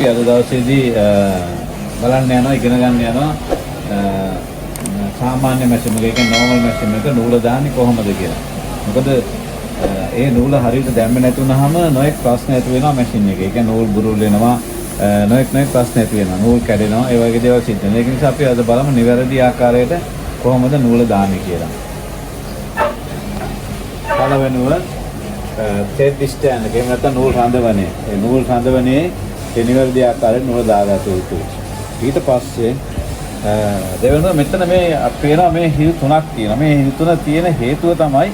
අද දවසේදී බලන්න යනවා ඉගෙන ගන්න යනවා සාමාන්‍ය මැෂින් එක නෝමල් මැෂින් එක නූල දාන්නේ කොහොමද කියලා. මොකද ඒ නූල හරියට දැම්මේ නැති වුනහම නොඑක් ප්‍රශ්න ඇති වෙනවා මැෂින් එකේ. ඒ කියන්නේ නූල් බුරුල් වෙනවා නොඑක් ප්‍රශ්න ඇති වෙනවා. නූල් කැඩෙනවා. ඒ වගේ දේවල් සිද්ධ වෙනවා. ඒක නිසා අපි අද බලමු නිවැරදි ආකාරයට කොහොමද නූල දාන්නේ කියලා. පළවෙනුව තෙත් ස්ටෑන්ඩ් එක. එහෙම නැත්නම් නූල් රඳවනේ. ඒ නූල් රඳවනේ ඒ නිවැරදි ආකාරයෙන් නූල දාගත යුතුයි. ඊට පස්සේ දෙවෙනුව මෙතන මේ පේනවා මේ හිල් තුනක් තියෙනවා. මේ හිල් තුන තියෙන හේතුව තමයි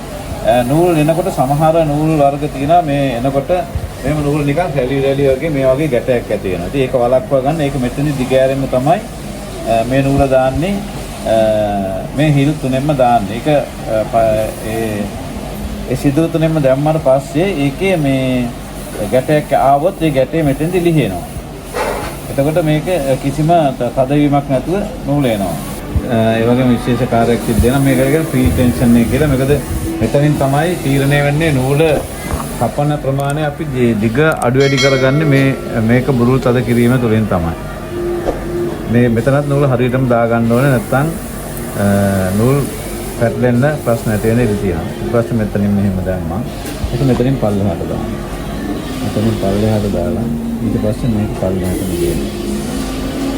නූල් එනකොට සමහර නූල් වර්ග තියෙනවා මේ එනකොට මේම නූල් නිකන් රැලි වගේ මේ වගේ ගැටයක් ඇති වෙනවා. ඉතින් ඒක වළක්වා ගන්න ඒක මෙතනදි දිගෑරෙන්න තමයි මේ නූල දාන්නේ මේ හිල් තුනෙන්ම දාන්නේ. ඒක ඒ සිදුරු තුනෙන්ම දැම්මාට පස්සේ ඒකේ මේ ගැටයක් ආවොත් ඒ ගැටේ මෙතෙන්දි ලිහිනවා. එතකොට මේක කිසිම තදවීමක් නැතුව නූල එනවා. ඒ වගේම විශේෂ කාර්යයක් සිද්ධ වෙනවා. මේක කියන්නේ ෆ්‍රී ටෙන්ෂන් එක කියලා. මොකද මෙතනින් තමයි තීරණය වෙන්නේ නූල කපන ප්‍රමාණය අපි දිග අඩු වැඩි කරගන්නේ මේක බුරුල් තද කිරීම තුළින් තමයි. මේ මෙතනත් නූල හරියටම දා ගන්න ඕනේ නැත්නම් නූල් පැටලෙන්න ප්‍රශ්න ඇති වෙන ඉඩ තියෙනවා. ඊට පස්සේ මෙතනින් මෙහෙම දැම්මා. ඒක මෙතනින් පල්ලෙහාට දානවා. මෙතනින් පල්ලෙහාට දාලා ඊට පස්සේ මේක පල්ලෙහාටම ගේනවා.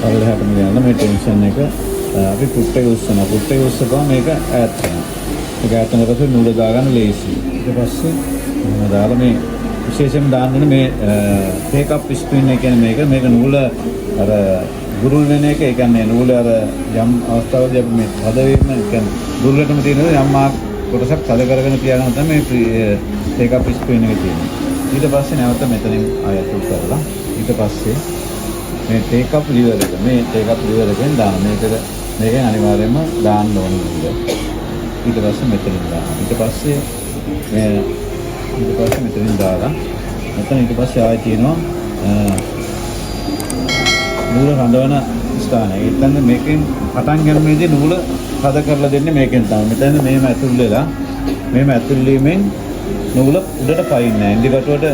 පල්ලෙහාටම ගියාම මේ ටෙන්ෂන් එක අපි පුට් එක උස්සනවා. පුට් එක උස්සපුවම මේක ඈත් වෙනවා. ඒක ඈත් වෙනකොට නූල දාගන්න ලේසියි. ඊට පස්සේ මම දාලා මේ විශේෂයෙන් දාන්න ඕනේ මේ ටේක් අප් ස්ප්‍රින් එක කියන්නේ මේක නූල අර ගුරුල් වෙන එක. ඒ කියන්නේ නූල අර යම් අවස්ථාවකදී අපි මේ හදවීම කියන්නේ දුර්ලභම තියෙන යම් කොටසක් තද කරගෙන තියාගන්න තමයි මේ ටේක් අප් ස්ප්‍රින් එක තියෙන්නේ. ඊට පස්සේ නැවත මෙතනින් ආයත කරලා ඊට පස්සේ මේ ටේක් අප් ලිවර් එක මේ ටේක් අප් ලිවර් එකෙන් දාන්න මේකෙන් අනිවාර්යයෙන්ම දාන්න ඕනේ නේද. ඊට පස්සේ මෙතනින් දාන්න. ඊට පස්සේ මෙතනින් දාලා මෙතන ඊට පස්සේ ආයෙ තියෙනවා නූල රඳවන ස්ථානය. එතන මේකෙන් පටන් ගන්නමේදී නූල හද කරලා දෙන්නේ මේකෙන් තමයි. මෙතන මේම ඇතුල් වෙලා මේම ඇතුල් වීමෙන් නූල උඩට පයින්නේ නැහැ. ඉන්දිකටුවට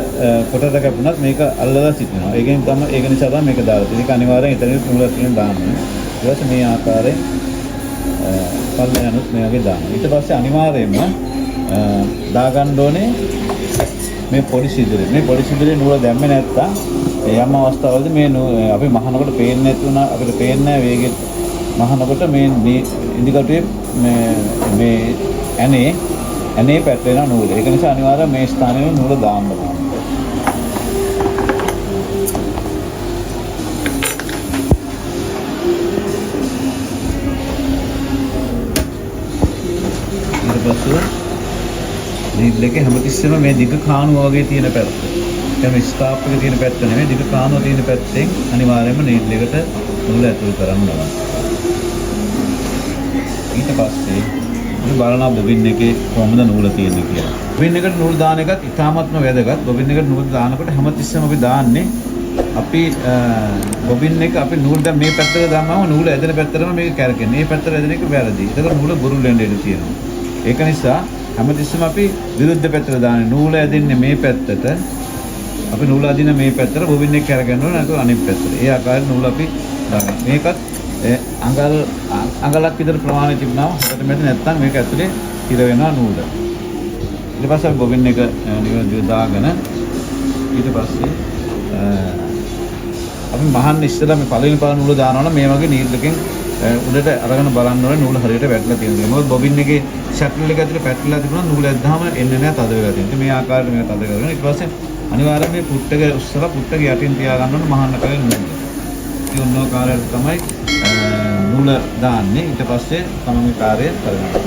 කොටට කැපුණත් මේක අල්ලලා සිටිනවා. ඒකෙන් තමයි ඒක නිසා තමයි මේක දාලා තියෙන්නේ. ඒක අනිවාර්යෙන් එතනින් නූල ඇතුලෙන් දාන්න ඕනේ. ඊට පස්සේ මේ ආකාරයෙන් පල්ලෙහානුත් මේ වගේ දානවා. ඊට පස්සේ අනිවාර්යයෙන්ම දාගන්න ඕනේ මේ පොඩි සිදුරේ. මේ පොඩි සිදුරේ නූල දැම්මේ නැත්තම් යම් අවස්ථාවලදී මේ අපි මහනකොට පේන්නේ නැති වුණා. අපිට පේන්නේ නැහැ වේගෙත් මහනකොට මේ ඉන්දිකටුවේ මේ ඇනේ පැටලෙන නූල. ඒක නිසා අනිවාර්යයෙන් මේ ස්ථානයේ නූල දාන්න ඕනේ. ඊට පස්සේ නීඩල් එකේ හැමතිස්සෙම මේ දිග කාණුව වගේ තියෙන පැත්ත. එතන ස්ටාප් එකේ තියෙන පැත්ත නෙමෙයි දිග කාණුව තියෙන පැත්තෙන් අනිවාර්යයෙන්ම නීඩල් එකට නූල ඇතුල් කරන්න ඕනේ. ඊට පස්සේ අපි බලනවා බොබින් එකේ කොහොමද නූල තියෙන්නේ කියලා. බොබින් එකට නූල් දාන එකත් ඉතාමත්ම වැදගත්. බොබින් එකට නූල් දානකොට හැමතිස්සෙම අපි දාන්නේ අපි බොබින් එක අපි නූල් දැන් මේ පැත්තට දාමම නූල ඇදෙන පැත්තටම මේක කැරකෙන්නේ. මේ පැත්තට ඇදෙන එක වැරදි. ඒක නූල බුරුල් වෙන්න ඉඩ තියෙනවා. ඒක නිසා හැමතිස්සෙම අපි විරුද්ධ පැත්තට දාන්නේ. නූල ඇදෙන්නේ මේ පැත්තට. අපි නූල අදින මේ පැත්තට බොබින් එක කැරගන්න ඕනේ නැත්නම් අනිත් පැත්තට. ඒ ආකාරයෙන් නූල අපි දානවා. මේකත් අඟලක් විතර ප්‍රමාණය තිබුණාම හොකට මෙතන නැත්තම් මේක ඇතුලේ ඉර වෙනවා නූල. ඊට පස්සේ අපි බොබින් එක නිවැරදිව දාගෙන ඊට පස්සේ අපි මහන්න ඉස්සෙල්ලා මේ පළවෙනි පාර නූල දානවා නම් මේ වගේ නීඩල් එකෙන් උඩට අරගෙන බලන්න ඕනේ නූල හරියට වැටලා තියෙනවා. මොකද බොබින් එකේ ෂටල් එක ඇතුලේ පැටලලා තිබුණා නූල ඇද්දාම එන්නේ නැහැ තද වෙලා තියෙනවා. මේ ආකාරයට මේක තද කරගෙන ඊට පස්සේ අනිවාර්යයෙන් මේ පුට් එක උස්සලා පුට් එක යටින් තියාගන්න ඕනේ මහන්න කරේ නූල. ඒ උන්නෝ කාර්යයට තමයි නූල දාන්නේ. ඊට පස්සේ තමයි කාර්යය කරන්නේ.